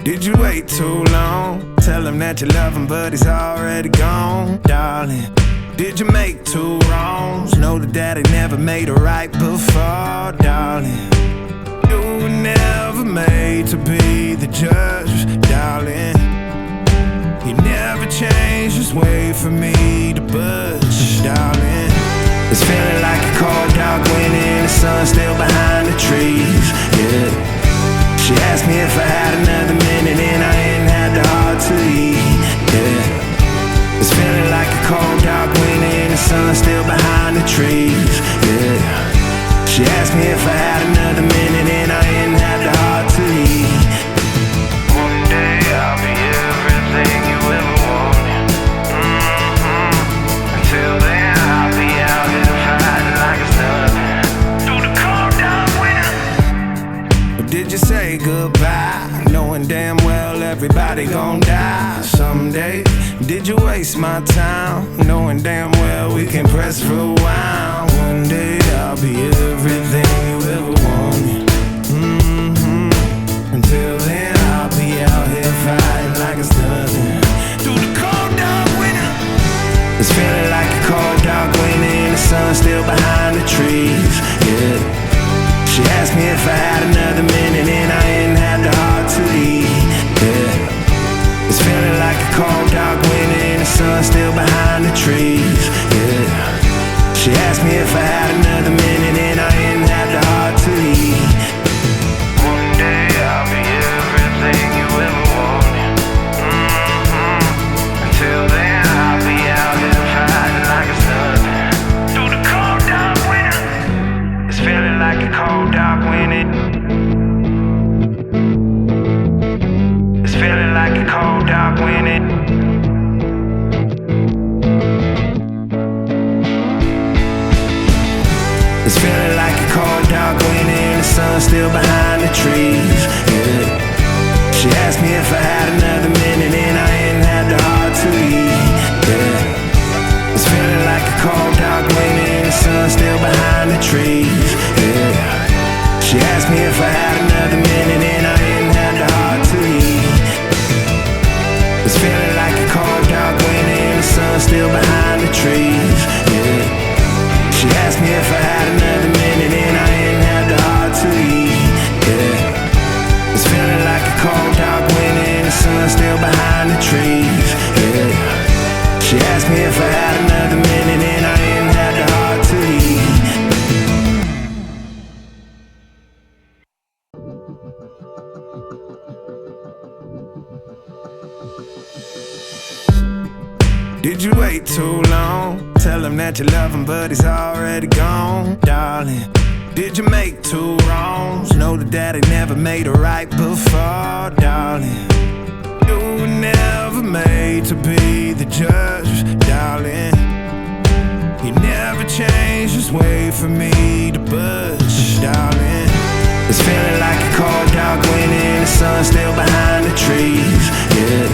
Did you wait too long? Tell him that you love him, but he's already gone, darling. Did you make two wrongs? Know that daddy never made a right before, darling. You were never made to be the judge, darling. He never changed his way for me to budge, darling. It's feeling like a cold, dark wind and the sun still behind the trees, yeah. She asked me if I had another minute and I ain't had the heart to eat, yeah. It's feeling like a cold, dark wind and the sun still behind the trees, yeah. She asked me if I had another minute and I ain't had the heart to eat. One day I'll be everything you ever wanted. Until then I'll be out here fighting like it's nothing. Through the cold, dark winter. Or did you say goodbye, knowing damn well everybody gon' die someday? Did you waste my time, knowing damn well we can press rewind? One day I'll be everything you ever wanted. Until then I'll be out here fighting like it's nothing. Through the cold, dark winter. It's feeling like a cold, dark winter and the sun still behind the trees, yeah. She asked me if I had another minute and I ain't had the heart to eat, yeah. It's feeling like a cold, dark winter and the sun still behind the trees, yeah. She asked me if I had another minute and I ain't had the heart to eat. One day I'll be everything you ever wanted. Until then I'll be out here fighting like it's nothing. Through the cold, dark winter. It's feeling like a cold, dark winter. It's feeling like a cold, dark winter. It's feeling like a cold, dark winter and the sun still behind the trees, yeah. She asked me if I had another minute and I ain't had the heart to eat, yeah. It's feeling like a cold, dark winter and the sun still behind the trees, yeah. She asked me if I had another minute and I ain't had the heart to eat. It's feeling like a cold, dark winter and the sun still behind the trees, yeah. She asked me if I had another minute and I ain't had the heart to eat, yeah. It's feeling like a cold, dark winter and the sun still behind the trees, yeah. She asked me if I had another minute and I ain't had the heart to eat. Did you wait too long? Tell him that you love him, but he's already gone, darling. Did you make two wrongs? Know that daddy never made a right before, darling. You were never made to be the judge, darling. He never changed his way for me to budge, darling. It's feeling like a cold, dark winter and the sun still behind the trees, yeah.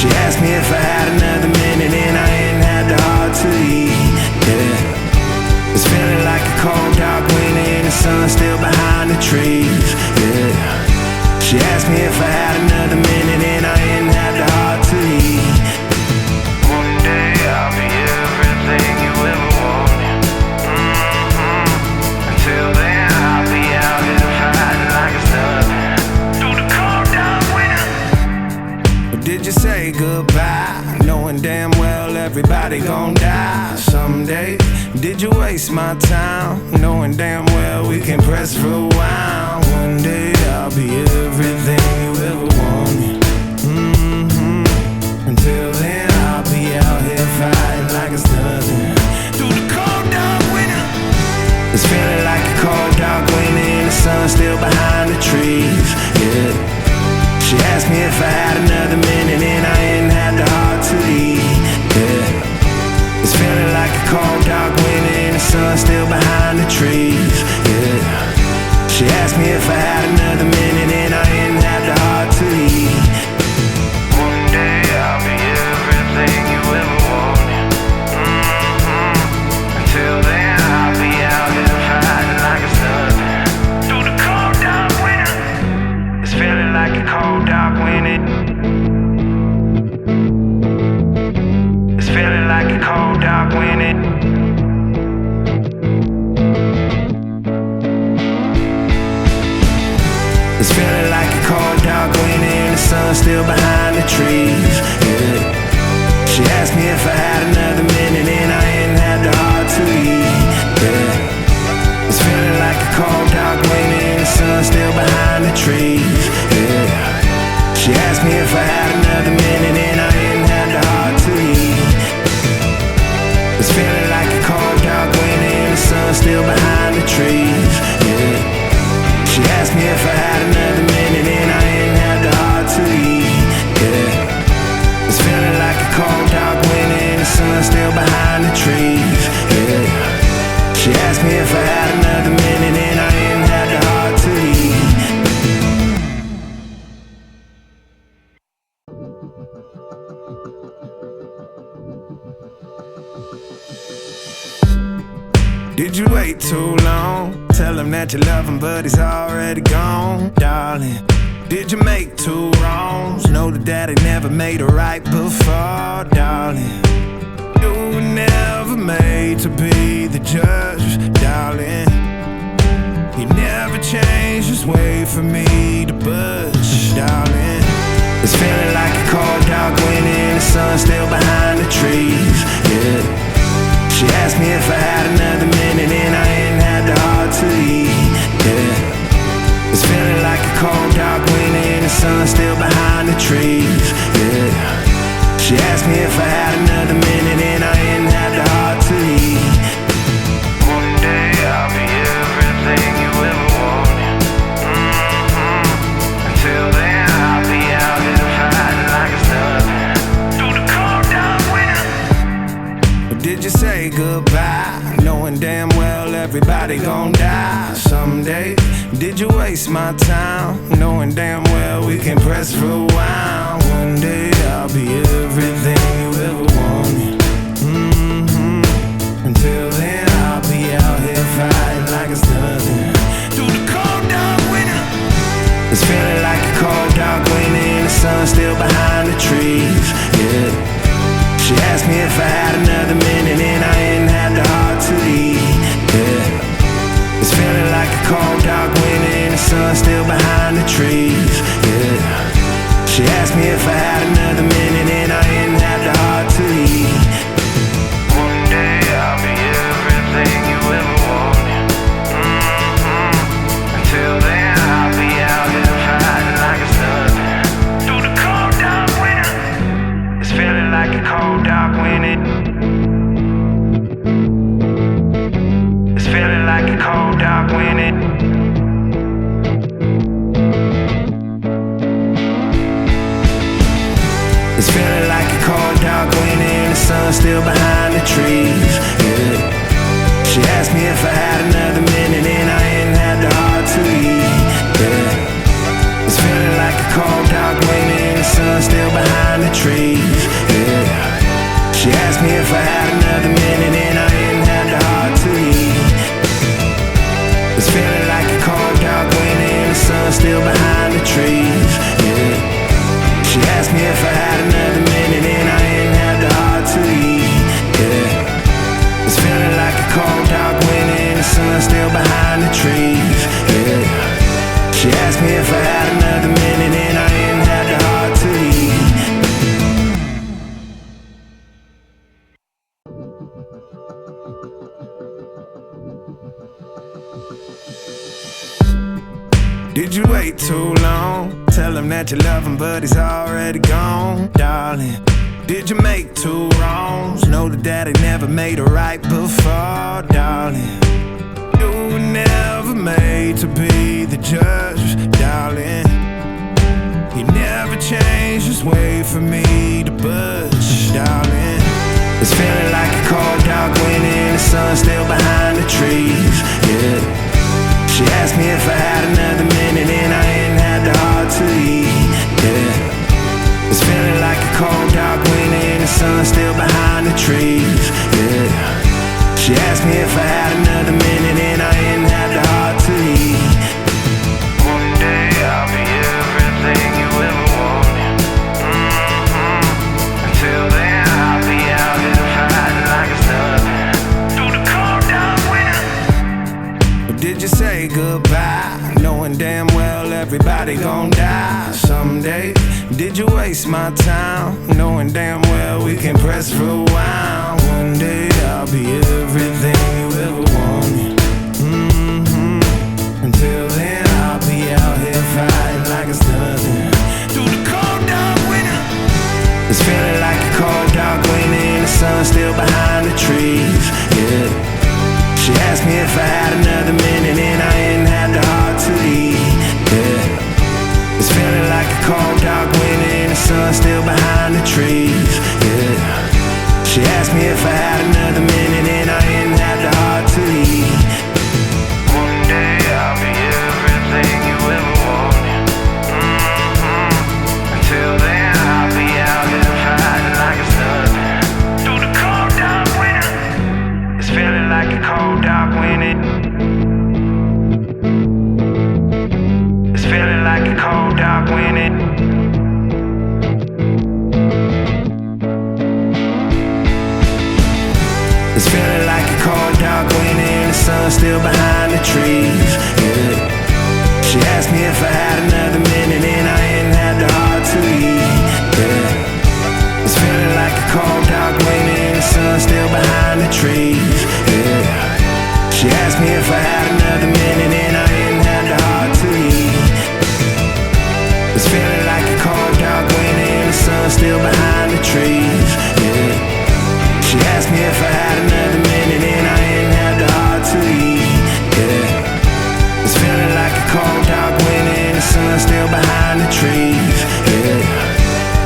She asked me if I had another minute and I ain't had the heart to eat, yeah. It's feeling like a cold, dark winter and the sun still behind the trees, yeah. She asked me if I had another minute and I ain't had the heart to eat. One day I'll be everything you ever wanted. Until then I'll be out here fighting like it's nothing. Through the cold, dark winter. Or did you say goodbye, knowing damn well everybody gon' die someday? Did you waste my time, knowing damn well we can press rewind? One day I'll be everything you ever wanted. Until then I'll be out here fighting like it's nothing. Through the cold, dark winter. It's feeling like a cold, dark winter and the sun still behind the trees, yeah. She asked me if I had another minute and I ain't had the heart to eat, yeah. It's feeling like a cold, dark winter and the sun still behind the trees, yeah. She asked me if I had another minute and I ain't had the heart to eat. One day I'll be everything you ever wanted. Until then I'll be out here fighting like it's nothing. Through the cold, dark winter. It's feeling like a cold, dark It's feeling like a cold, dark winter and the sun still behind the trees, yeah. She asked me if I had another minute and I ain't had the heart to leave, yeah. It's feeling like a cold, dark winter and the sun still behind the trees, yeah. She asked me if I had another minute and I ain't had the heart to leave. It's feeling like a cold, dark winter and the sun still behind the trees, yeah. She asked me if I had another minute and I ain't had the heart to leave, yeah. It's feeling like a cold, dark winter and the sun still behind the trees, yeah. She asked me if I had another minute and I ain't had the heart to leave. Did you wait too long? Tell him that you love him but he's already gone, darling. Did you make two wrongs? Know that daddy never made a right before, darling. You were never made to be the judge, darling. He never changed his way for me to budge, darling. It's feeling like a cold, dark winter and the sun still behind the trees, yeah. She asked me if I had another minute and I ain't had the heart to leave, yeah. It's feeling like a cold, dark winter and the sun still behind the trees, yeah. She asked me if I had another minute and I ain't had the heart to leave. One day I'll be everything you ever wanted, Until then I'll be out here fighting like it's nothing through the cold, dark winter. Did you say goodbye, knowing damn well everybody gon' die someday? Did you waste my time, knowing damn well we can press rewind? One day I'll be everything you ever wanted, Until then I'll be out here fighting like it's nothing through the cold, dark winter. It's feeling like a cold, dark winter and the sun still behind the trees, yeah. She asked me if I had another minute and I ain't had the heart to leave, yeah. It's feeling like a cold, dark winter and the sun still behind the trees, yeah. She asked me if I had another minute and I ain't had the heart to leave. One day I'll be everything you ever wanted, Until then I'll be out here fighting like it's nothing through the cold, dark winter. It's feeling like a cold, dark winter. It's feeling like a cold, dark winter. It's feeling like a cold, dark winter and the sun still behind the trees, yeah. She asked me if I had another minute and I ain't had the heart to leave, yeah. It's feeling like a cold, dark winter and the sun still behind the trees, yeah. She asked me if I had another minute and I ain't had the heart to leave. It's feeling like a cold, dark winter and the sun still behind the trees, yeah. She asked me if I had another minute and I ain't had the heart to leave, yeah. It's feeling like a cold, dark winter and the sun still behind the trees, yeah. She asked me if I had another minute and I ain't had the heart to leave. Did you wait too long? Tell him that you love him but he's already gone, darling. Did you make two wrongs? Know that daddy never made a right before, darling. You were never made to be the judge, darling. He never changed his way for me to budge, darling. It's feeling like a cold, dark winter and the sun still behind the trees, yeah. She asked me if I had another minute and I ain't had the heart to leave, yeah. It's feeling like a cold, dark winter and the sun still behind the trees, yeah. She asked me if I had another minute and I ain't had the heart to leave. One day I'll be everything you ever wanted, Until then I'll be out here fighting like it's nothing through the cold, dark winter. did you say goodbye, knowing damn well everybody gon' die someday? Did you waste my time, knowing damn well we can press rewind? One day I'll be everything you ever wanted. Until then I'll be out here fighting like it's nothing. Through the cold dark winter, it's feeling like a cold dark winter and the sun still behind the trees. Yeah. She asked me if I had another minute and I ain't had the heart to leave. Yeah. It's feeling like a cold dark winter and the sun still behind the trees. Yeah. She asked me if I had another minute and I ain't had the heart to leave. One day I'll be everything you ever wanted. Until then I'll be out here fighting like it's nothing. Through the cold dark winter, it's feeling like a cold dark winter. It's feeling like a cold dark winter. It's feeling like a cold dark winter and the sun still behind the trees. Yeah. She asked me if I had another minute and I ain't had the heart to leave. Yeah. It's feeling like a cold dark winter and the sun still behind the trees. Yeah. She asked me if I had another minute and I ain't had the heart to leave. It's feeling like a cold dark winter and the sun still behind the trees. Yeah. She asked me if I had another minute and I ain't had the heart to leave. Yeah. It's feeling like a cold dark winter and the sun still behind the trees. Yeah.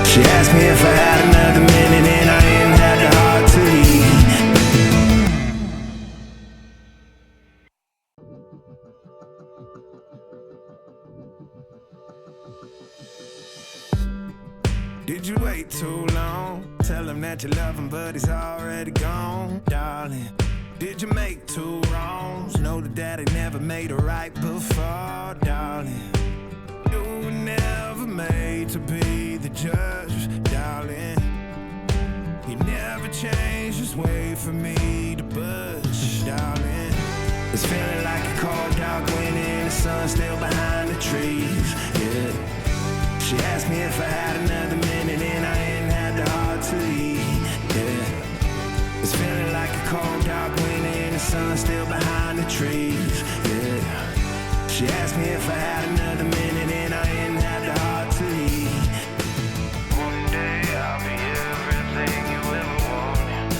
She asked me if I had another minute and I ain't had the heart to leave. Did you wait too long? Tell him that you love him, but he's already gone, darling. Did you make two wrongs? Know that daddy never made a right before, darling. You were never made to be the judge, darling. He never changed his way for me to budge, darling. It's feeling like a cold dark winter and the sun still behind the trees, yeah. She asked me if I had another minute and I ain't had the heart to leave. Yeah. It's feeling like a cold dark winter and the sun still behind the trees. Yeah. She asked me if I had another minute and I ain't had the heart to leave. One day I'll be everything you ever wanted.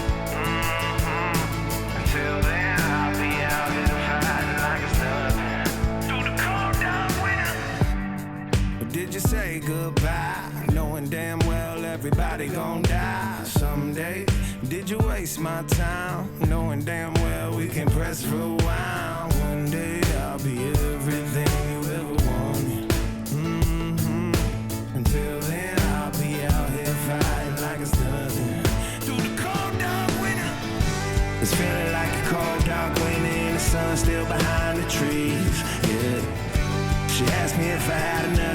Until then I'll be out here fighting like it's nothing. Through the cold dark winter. Did you say goodbye, knowing damn well everybody gon' die someday? Did you waste my time, knowing damn well we can press rewind? One day I'll be everything you ever wanted. Until then I'll be out here fighting like it's nothing. Through the cold dark winter, it's feeling like a cold dark winter and the sun still behind the trees. Yeah. She asked me if I had another